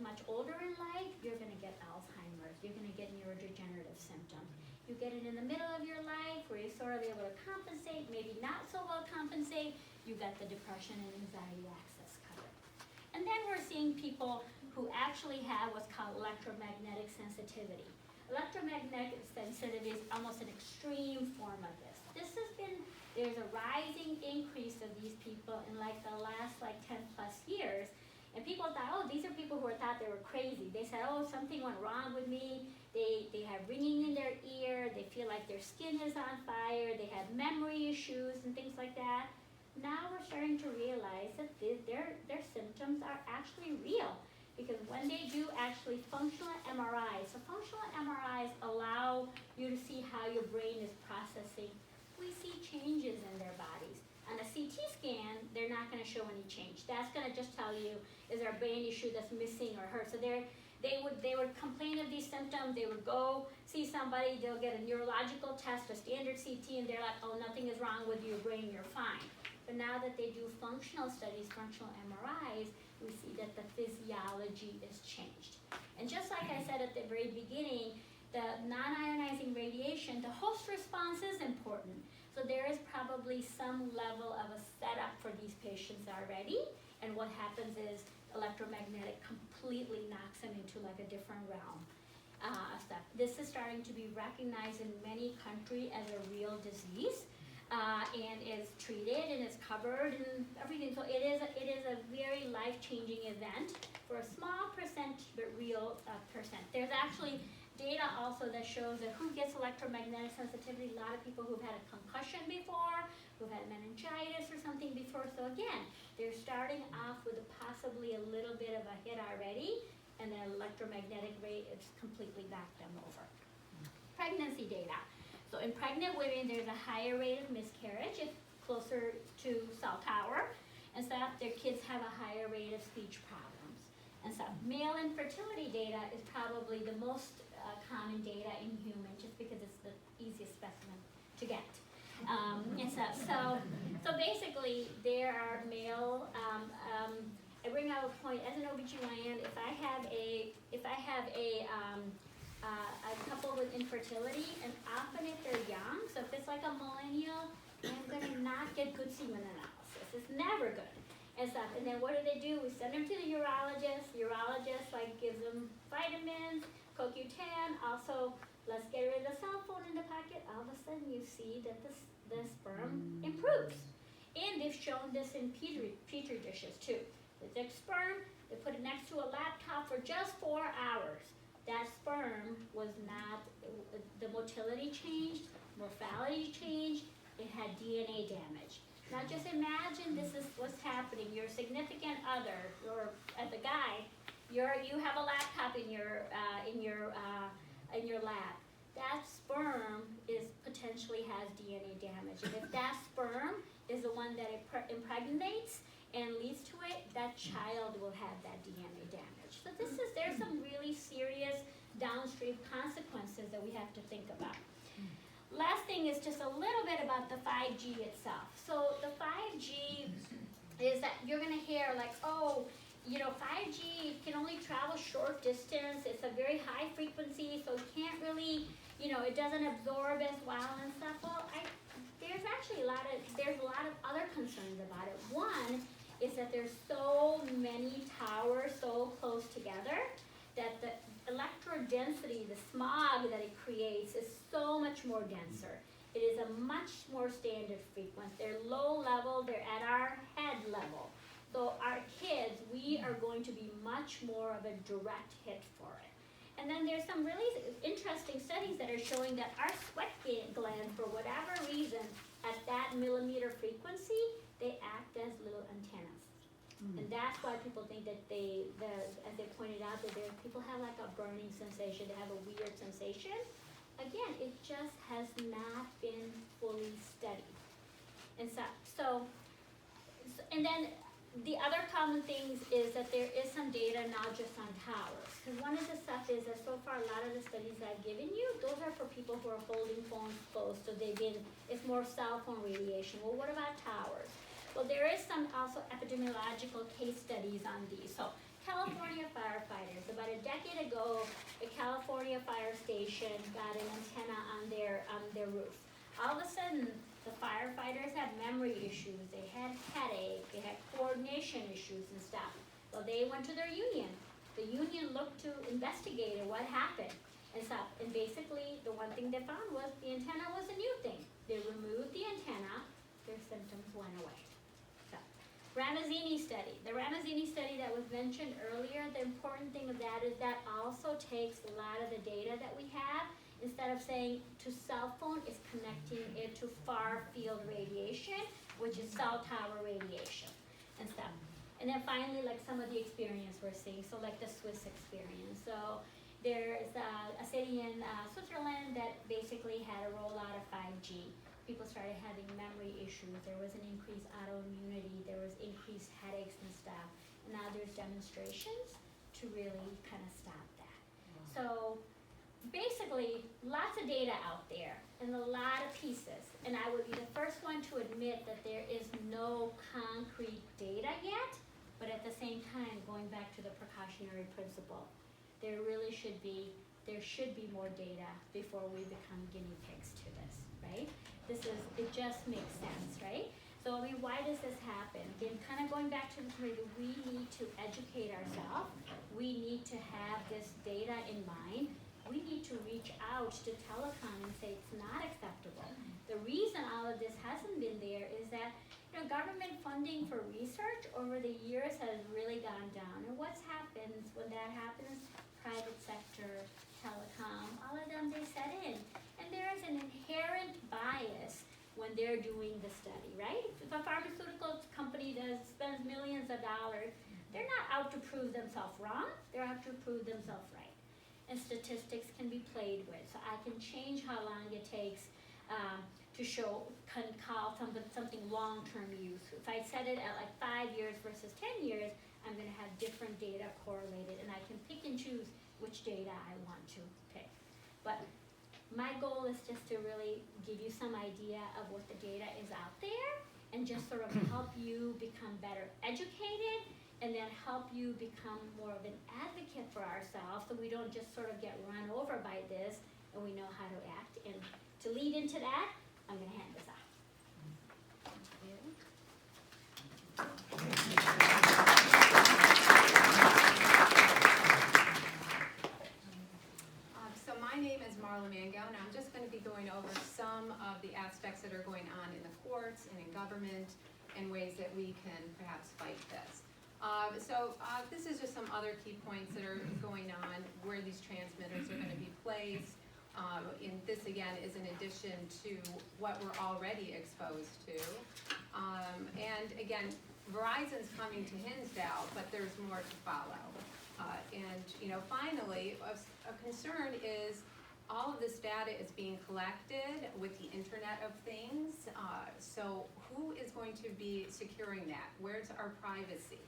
G: much older in life, you're going to get Alzheimer's. You're going to get neurodegenerative symptoms. You get it in the middle of your life where you're sort of able to compensate, maybe not so well compensate. You got the depression and anxiety axis covered. And then we're seeing people who actually have what's called electromagnetic sensitivity. Electromagnetic sensitivity is almost an extreme form of this. There's a rising increase of these people in like the last 10 plus years. And people thought, oh, these are people who thought they were crazy. They said, oh, something went wrong with me. They have ringing in their ear. They feel like their skin is on fire. They have memory issues and things like that. Now we're starting to realize that their symptoms are actually real. Because when they do actually functional MRIs, so functional MRIs allow you to see how your brain is processing. We see changes in their bodies. On a CT scan, they're not going to show any change. That's going to just tell you, is there a brain issue that's missing or hurt? So they would complain of these symptoms. They would go see somebody. They'll get a neurological test, a standard CT, and they're like, oh, nothing is wrong with your brain. You're fine. But now that they do functional studies, functional MRIs, we see that the physiology is changed. And just like I said at the very beginning, the non-ionizing radiation, the host response is important. So there is probably some level of a setup for these patients already. And what happens is electromagnetic completely knocks them into like a different realm. Stuff. This is starting to be recognized in many countries as a real disease. And is treated and is covered and everything. So it is a very life-changing event for a small percent, but real percent. There's actually data also that shows that who gets electromagnetic sensitivity. A lot of people who've had a concussion before, who've had meningitis or something before. So again, they're starting off with possibly a little bit of a hit already, and then electromagnetic rate has completely knocked them over. Pregnancy data. So in pregnant women, there's a higher rate of miscarriage, it's closer to cell tower, and stuff. Their kids have a higher rate of speech problems and stuff. Male infertility data is probably the most common data in humans, just because it's the easiest specimen to get. And stuff. So basically, there are male. I bring out a point as an OBGYN. If I have a couple with infertility, and often if they're young, so if it's like a millennial, I'm gonna not get good semen analysis. It's never good and stuff. And then what do? We send them to the urologist. Urologist gives them vitamins, CoQ10. Also, let's get rid of the cell phone in the pocket. All of a sudden, you see that the sperm improves. And they've shown this in petri dishes too. They take sperm, they put it next to a laptop for just 4 hours. That sperm was not, the motility changed, morphality changed, it had DNA damage. Now just imagine this is what's happening. Your significant other, or as a guy, you have a laptop in your lab. That sperm potentially has DNA damage. And if that sperm is the one that impregnates and leads to it, that child will have that DNA damage. So there's some really serious downstream consequences that we have to think about. Last thing is just a little bit about the 5G itself. So the 5G is that you're gonna hear like, oh, 5G can only travel short distance, it's a very high frequency, so it can't really, it doesn't absorb as well and stuff. Well, there's actually a lot of other concerns about it. One is that there's so many towers so close together that the electrodensity, the smog that it creates is so much more denser. It is a much more standard frequency. They're low level, they're at our head level. So our kids, we are going to be much more of a direct hit for it. And then there's some really interesting studies that are showing that our sweat glands, for whatever reason, at that millimeter frequency, they act as little antennas. And that's why people think that as they pointed out, that people have like a burning sensation, they have a weird sensation. Again, it just has not been fully studied. And and then the other common things is that there is some data not just on towers. Because one of the stuff is that so far a lot of the studies I've given you, those are for people who are holding phones close, so it's more cell phone radiation. Well, what about towers? Well, there is some also epidemiological case studies on these. So California firefighters, about a decade ago, the California fire station got an antenna on their roof. All of a sudden, the firefighters had memory issues, they had headache, they had coordination issues and stuff. Well, they went to their union. The union looked to investigate what happened and stuff. And basically, the one thing they found was the antenna was a new thing. They removed the antenna, their symptoms went away. Ramazzini study. The Ramazzini study that was mentioned earlier, the important thing of that is that also takes a lot of the data that we have. Instead of saying to cell phone, it's connecting it to far field radiation, which is cell tower radiation and stuff. And then finally, like some of the experience we're seeing, so like the Swiss experience. So there's a city in Switzerland that basically had a rollout of 5G. People started having memory issues, there was an increased autoimmunity, there was increased headaches and stuff. And now there's demonstrations to really kind of stop that. So basically, lots of data out there and a lot of pieces. And I would be the first one to admit that there is no concrete data yet, but at the same time, going back to the precautionary principle, there should be more data before we become guinea pigs to this, right? It just makes sense, right? So why does this happen? Again, kind of going back to the point that we need to educate ourselves. We need to have this data in mind. We need to reach out to telecom and say it's not acceptable. The reason all of this hasn't been there is that government funding for research over the years has really gone down. And what happens when that happens? Private sector, telecom, all of them, they set in. And there is an inherent bias when they're doing the study, right? If a pharmaceutical company spends millions of dollars, they're not out to prove themselves wrong, they're out to prove themselves right. And statistics can be played with. So I can change how long it takes to call something long-term use. If I set it at like 5 years versus 10 years, I'm gonna have different data correlated, and I can pick and choose which data I want to pick. But my goal is just to really give you some idea of what the data is out there and just sort of help you become better educated and then help you become more of an advocate for ourselves so we don't just sort of get run over by this and we know how to act. And to lead into that, I'm going to hand this off.
H: So my name is Marla Mango, and I'm just going to be going over some of the aspects that are going on in the courts and in government and ways that we can perhaps fight this. This is just some other key points that are going on, where these transmitters are going to be placed. And this again is in addition to what we're already exposed to. And again, Verizon's coming to Hinsdale, but there's more to follow. Finally, a concern is all of this data is being collected with the Internet of Things. So who is going to be securing that? Where's our privacy?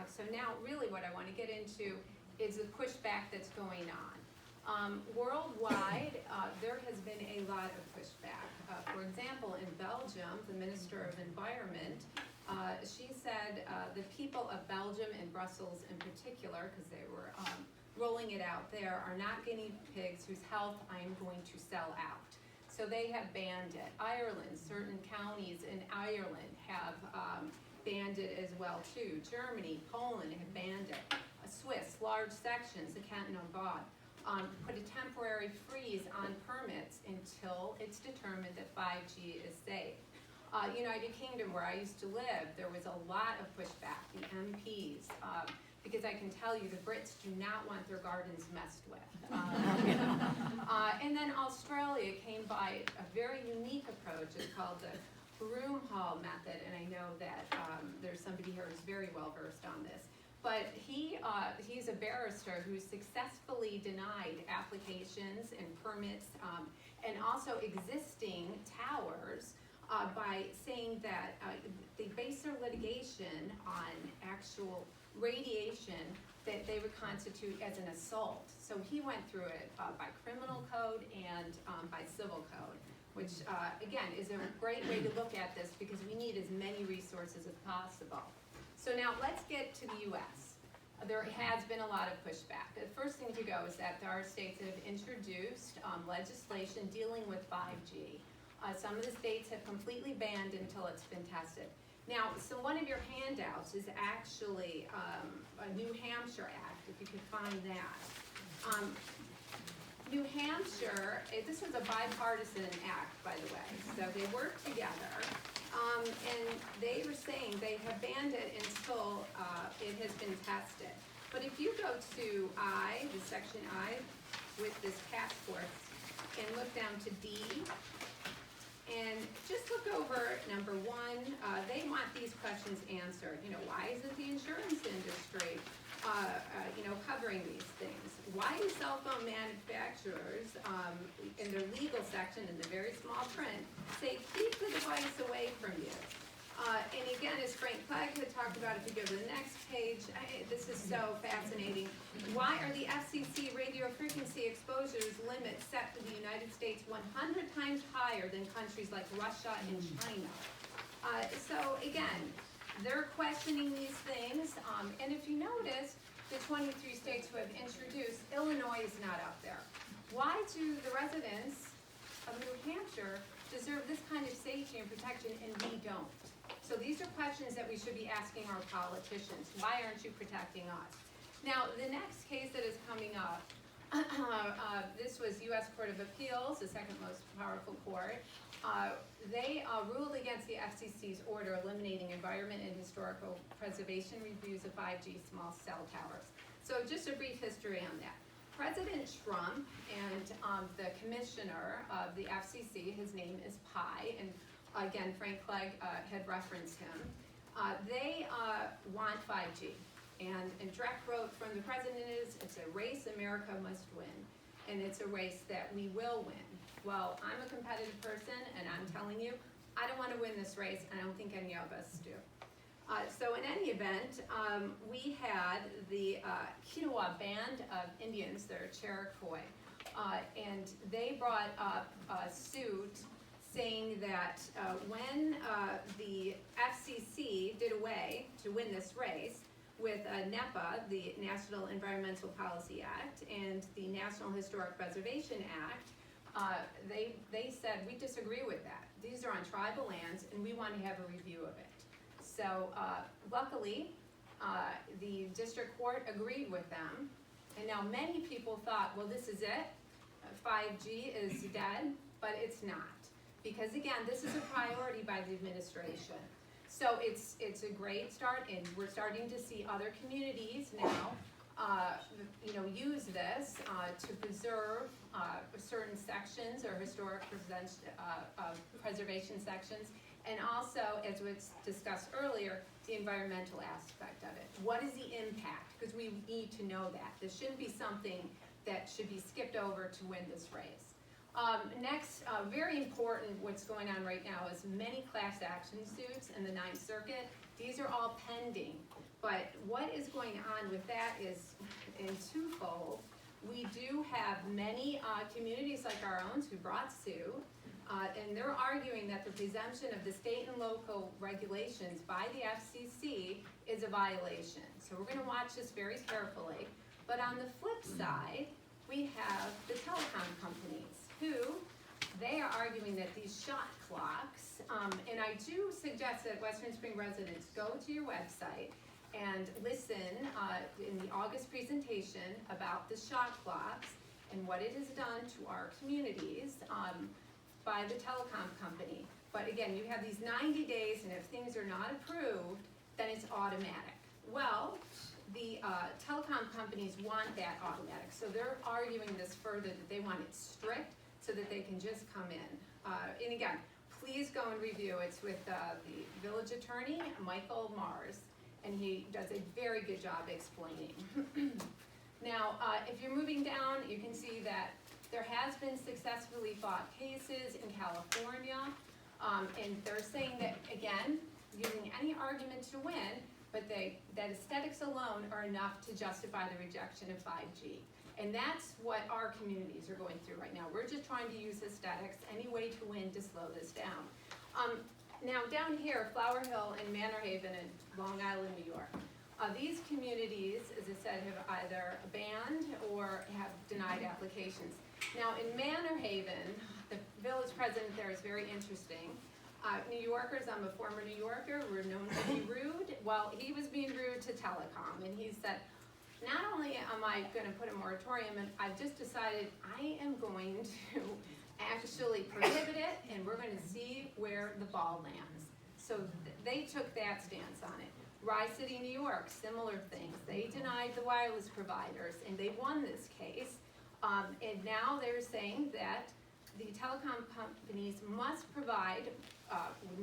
H: So now really what I want to get into is the pushback that's going on. Worldwide, there has been a lot of pushback. For example, in Belgium, the Minister of Environment, she said the people of Belgium and Brussels in particular, because they were rolling it out there, are not guinea pigs whose health I am going to sell out. So they have banned it. Ireland, certain counties in Ireland have banned it as well too. Germany, Poland have banned it. Swiss, large sections, the Canton of Vaud, put a temporary freeze on permits until it's determined that 5G is safe. United Kingdom, where I used to live, there was a lot of pushback, the MPs, because I can tell you the Brits do not want their gardens messed with. And then Australia came by a very unique approach. It's called the Broomhall method, and I know that there's somebody here who's very well versed on this. But he's a barrister who successfully denied applications and permits and also existing towers by saying that they base their litigation on actual radiation that they would constitute as an assault. So he went through it by criminal code and by civil code, which again is a great way to look at this because we need as many resources as possible. So now let's get to the US. There has been a lot of pushback. The first thing to go is that there are states that have introduced legislation dealing with 5G. Some of the states have completely banned until it's been tested. Now, so one of your handouts is actually a New Hampshire Act, if you could find that. New Hampshire, this was a bipartisan act, by the way, so they worked together. And they were saying they have banned it until it has been tested. But if you go to I, the section I, with this task force, and look down to D, and just look over number 1, they want these questions answered. Why isn't the insurance industry, covering these things? Why do cell phone manufacturers, in their legal section, in the very small print, say keep the device away from you? And again, as Frank Clegg had talked about, if you go to the next page, this is so fascinating. Why are the FCC radio frequency exposures limits set for the United States 100 times higher than countries like Russia and China? So again, they're questioning these things, and if you notice, the 23 states who have introduced, Illinois is not up there. Why do the residents of New Hampshire deserve this kind of safety and protection and we don't? So these are questions that we should be asking our politicians. Why aren't you protecting us? Now, the next case that is coming up, this was U.S. Court of Appeals, the second most powerful court. They ruled against the FCC's order eliminating environment and historical preservation reviews of 5G small cell towers. So just a brief history on that. President Trump and the commissioner of the FCC, his name is Pai, and again, Frank Clegg had referenced him. They want 5G. And direct quote from the president is, it's a race America must win. And it's a race that we will win. Well, I'm a competitive person, and I'm telling you, I don't want to win this race, and I don't think any of us do. So in any event, we had the Kiowa Band of Indians, they're Cherokee, and they brought up a suit saying that when the FCC did away to win this race with NEPA, the National Environmental Policy Act, and the National Historic Preservation Act, they said, we disagree with that. These are on tribal lands, and we want to have a review of it. So luckily, the district court agreed with them, and now many people thought, well, this is it, 5G is dead, but it's not. Because again, this is a priority by the administration. So it's a great start, and we're starting to see other communities now use this to preserve certain sections or historic preservation sections, and also, as was discussed earlier, the environmental aspect of it. What is the impact? Because we need to know that. This shouldn't be something that should be skipped over to win this race. Next, very important, what's going on right now is many class action suits in the Ninth Circuit. These are all pending, but what is going on with that is in twofold. We do have many communities like our own who brought Sue, and they're arguing that the presumption of the state and local regulations by the FCC is a violation. So we're gonna watch this very carefully. But on the flip side, we have the telecom companies who, they are arguing that these shot clocks, and I do suggest that Western Spring residents go to your website and listen in the August presentation about the shot clocks and what it has done to our communities by the telecom company. But again, you have these 90 days, and if things are not approved, then it's automatic. Well, the telecom companies want that automatic, so they're arguing this further, that they want it strict so that they can just come in. And again, please go and review. It's with the village attorney, Michael Mars, and he does a very good job explaining. Now, if you're moving down, you can see that there has been successfully fought cases in California, and they're saying that, again, using any argument to win, but that aesthetics alone are enough to justify the rejection of 5G. And that's what our communities are going through right now. We're just trying to use aesthetics, any way to win to slow this down. Now down here, Flower Hill and Manor Haven in Long Island, New York. These communities, as I said, have either banned or have denied applications. Now in Manor Haven, the village president there is very interesting. New Yorkers, I'm a former New Yorker, were known to be rude. Well, he was being rude to telecom, and he said, not only am I gonna put a moratorium in, I've just decided I am going to actually prohibit it, and we're gonna see where the ball lands. So they took that stance on it. Rye City, New York, similar things. They denied the wireless providers, and they won this case. And now they're saying that the telecom companies must provide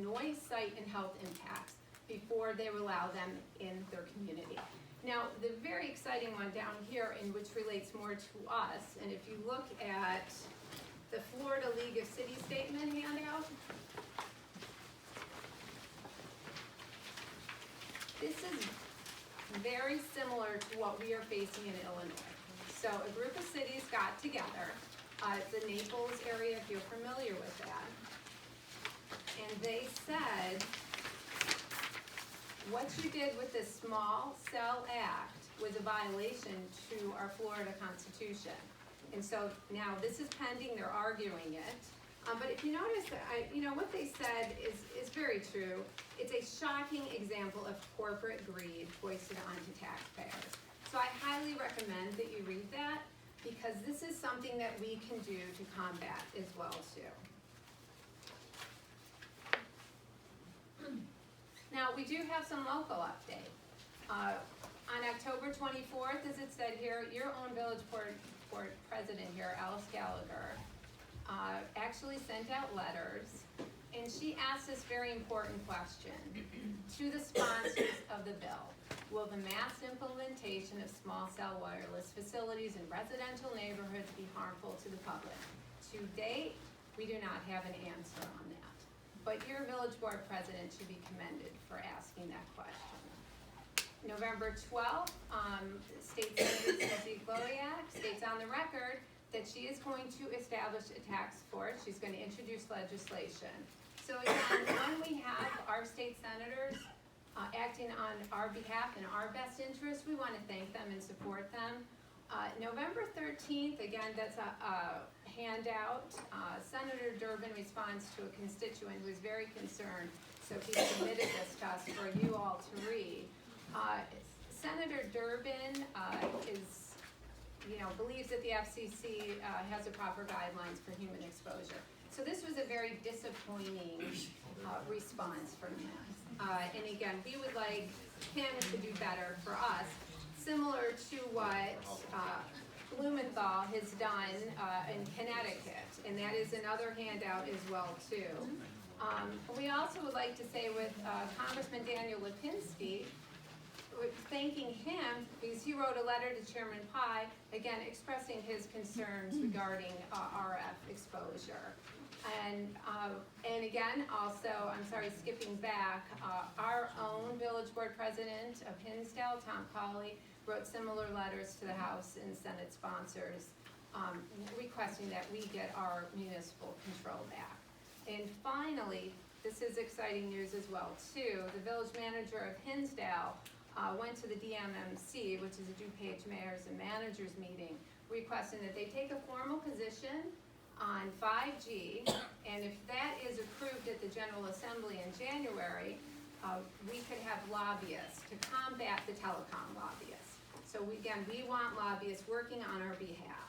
H: noise, sight, and health impacts before they allow them in their community. Now, the very exciting one down here, in which relates more to us, and if you look at the Florida League of Cities statement handout, this is very similar to what we are facing in Illinois. So a group of cities got together, the Naples area, if you're familiar with that, and they said, what you did with this Small Cell Act was a violation to our Florida Constitution. And so now this is pending, they're arguing it. But if you notice, what they said is very true. It's a shocking example of corporate greed foisted onto taxpayers. So I highly recommend that you read that, because this is something that we can do to combat as well too. Now, we do have some local update. On October 24th, as it said here, your own village board president here, Alice Gallagher, actually sent out letters, and she asked this very important question to the sponsors of the bill. Will the mass implementation of small cell wireless facilities in residential neighborhoods be harmful to the public? To date, we do not have an answer on that. But your village board president should be commended for asking that question. November 12th, State Senator Stacey Glodiak states on the record that she is going to establish a task force. She's going to introduce legislation. So again, when we have our state senators acting on our behalf in our best interest, we want to thank them and support them. November 13th, again, that's a handout. Senator Durbin responds to a constituent who is very concerned, so he submitted this to us for you all to read. Senator Durbin believes that the FCC has the proper guidelines for human exposure. So this was a very disappointing response from him. And again, we would like him to do better for us, similar to what Blumenthal has done in Connecticut, and that is another handout as well too. We also would like to say with Congressman Daniel Lipinski, thanking him because he wrote a letter to Chairman Pai, again expressing his concerns regarding RF exposure. And And again, also, I'm sorry, skipping back, our own village board president of Hinsdale, Tom Colley, wrote similar letters to the House and Senate sponsors requesting that we get our municipal control back. And finally, this is exciting news as well too, the village manager of Hinsdale went to the DMMC, which is a DuPage Mayors and Managers meeting, requesting that they take a formal position on 5G, and if that is approved at the General Assembly in January, we could have lobbyists to combat the telecom lobbyists. So again, we want lobbyists working on our behalf.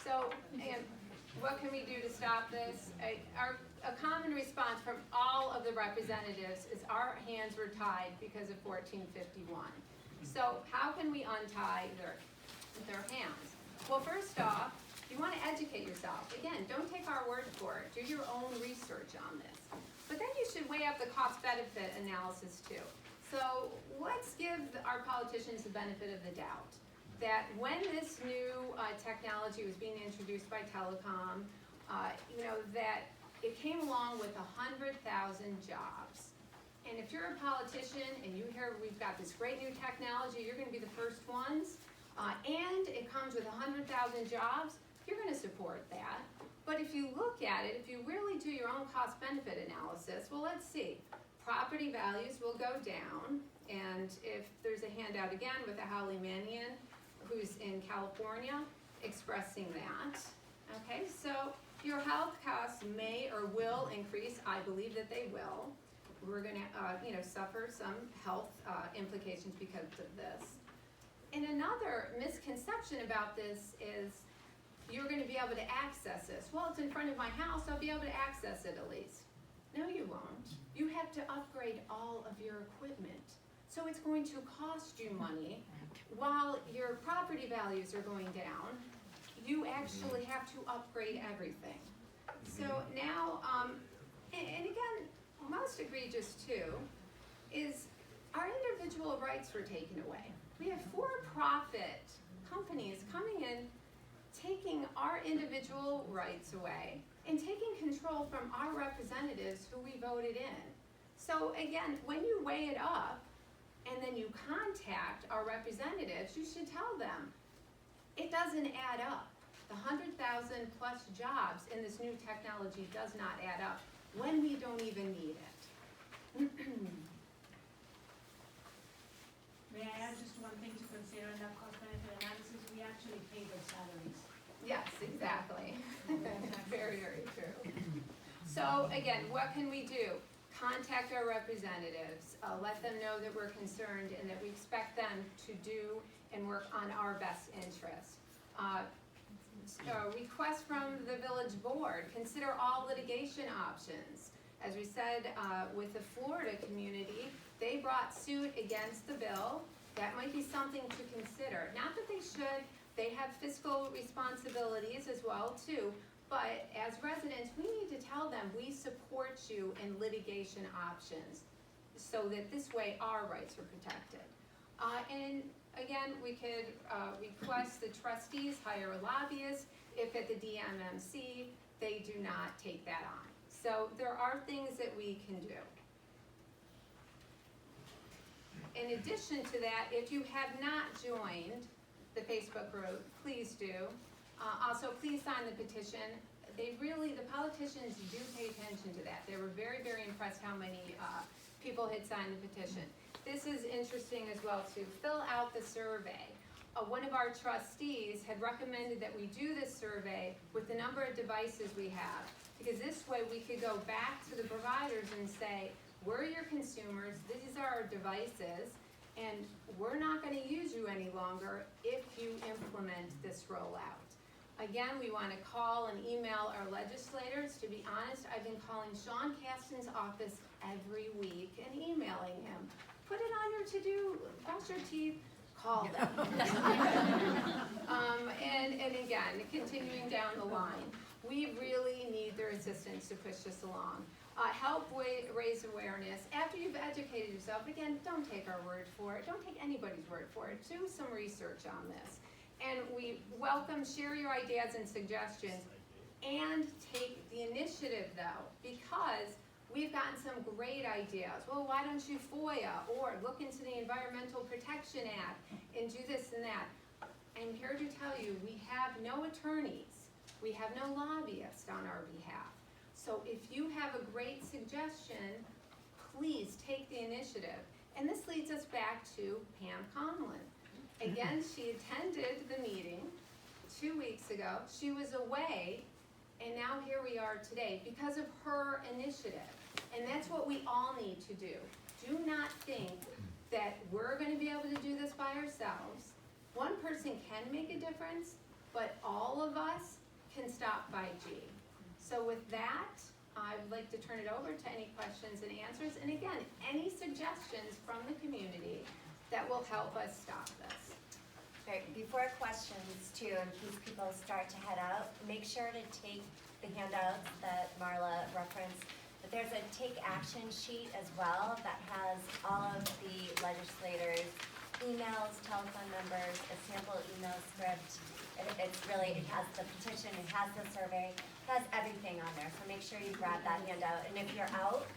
H: So, and what can we do to stop this? A common response from all of the representatives is our hands were tied because of 1451. So how can we untie their hands? Well, first off, you want to educate yourself. Again, don't take our word for it. Do your own research on this. But then you should weigh up the cost-benefit analysis too. So let's give our politicians the benefit of the doubt that when this new technology was being introduced by telecom, that it came along with 100,000 jobs. And if you're a politician and you hear we've got this great new technology, you're going to be the first ones, and it comes with 100,000 jobs, you're going to support that. But if you look at it, if you really do your own cost-benefit analysis, well, let's see. Property values will go down, and if there's a handout again with a Holly Mannion, who's in California, expressing that. Okay, so your health costs may or will increase. I believe that they will. We're going to, suffer some health implications because of this. And another misconception about this is you're going to be able to access this. Well, it's in front of my house. I'll be able to access it at least. No, you won't. You have to upgrade all of your equipment. So it's going to cost you money while your property values are going down. You actually have to upgrade everything. So now, and again, most egregious too, is our individual rights were taken away. We have for-profit companies coming in, taking our individual rights away, and taking control from our representatives who we voted in. So again, when you weigh it up, and then you contact our representatives, you should tell them, it doesn't add up. The 100,000 plus jobs in this new technology does not add up when we don't even need it.
I: May I add just one thing to consider in that cost-benefit analysis? We actually pay their salaries.
H: Yes, exactly. Very, very true. So again, what can we do? Contact our representatives, let them know that we're concerned and that we expect them to do and work on our best interest. Request from the village board, consider all litigation options. As we said with the Florida community, they brought suit against the bill. That might be something to consider. Not that they should, they have fiscal responsibilities as well too, but as residents, we need to tell them we support you in litigation options so that this way our rights are protected. And again, we could request the trustees hire a lobbyist if at the DMMC they do not take that on. So there are things that we can do. In addition to that, if you have not joined the Facebook group, please do. Also, please sign the petition. The politicians do pay attention to that. They were very, very impressed how many people had signed the petition. This is interesting as well to fill out the survey. One of our trustees had recommended that we do this survey with the number of devices we have, because this way we could go back to the providers and say, we're your consumers, these are our devices, and we're not going to use you any longer if you implement this rollout. Again, we want to call and email our legislators. To be honest, I've been calling Sean Kasten's office every week and emailing him. Put it on your to-do, brush your teeth, call them. And again, continuing down the line, we really need their assistance to push this along. Help raise awareness. After you've educated yourself, again, don't take our word for it. Don't take anybody's word for it. Do some research on this. And we welcome, share your ideas and suggestions. and take the initiative though, because we've gotten some great ideas. Well, why don't you FOIA or look into the Environmental Protection Act and do this and that? I'm here to tell you, we have no attorneys, we have no lobbyists on our behalf. So if you have a great suggestion, please take the initiative. And this leads us back to Pam Conlon. Again, she attended the meeting 2 weeks ago. She was away, and now here we are today because of her initiative. And that's what we all need to do. Do not think that we're gonna be able to do this by ourselves. One person can make a difference, but all of us can stop 5G. So with that, I would like to turn it over to any questions and answers. And again, any suggestions from the community that will help us stop this.
B: Great. Before questions too, in case people start to head out, make sure to take the handouts that Marla referenced. But there's a take action sheet as well that has all of the legislators' emails, telephone numbers, a sample email script. It's really, it has the petition, it has the survey, it has everything on there. So make sure you grab that handout. And if you're out,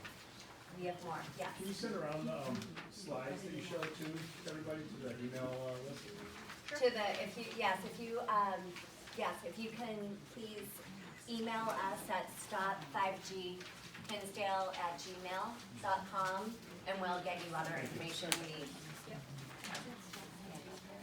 B: we have more. Yes.
C: Can you send around the slides that you showed to everybody, to the email list?
B: To the, if you can please email us at stop5ghinsdale@gmail.com and we'll get you other information we need.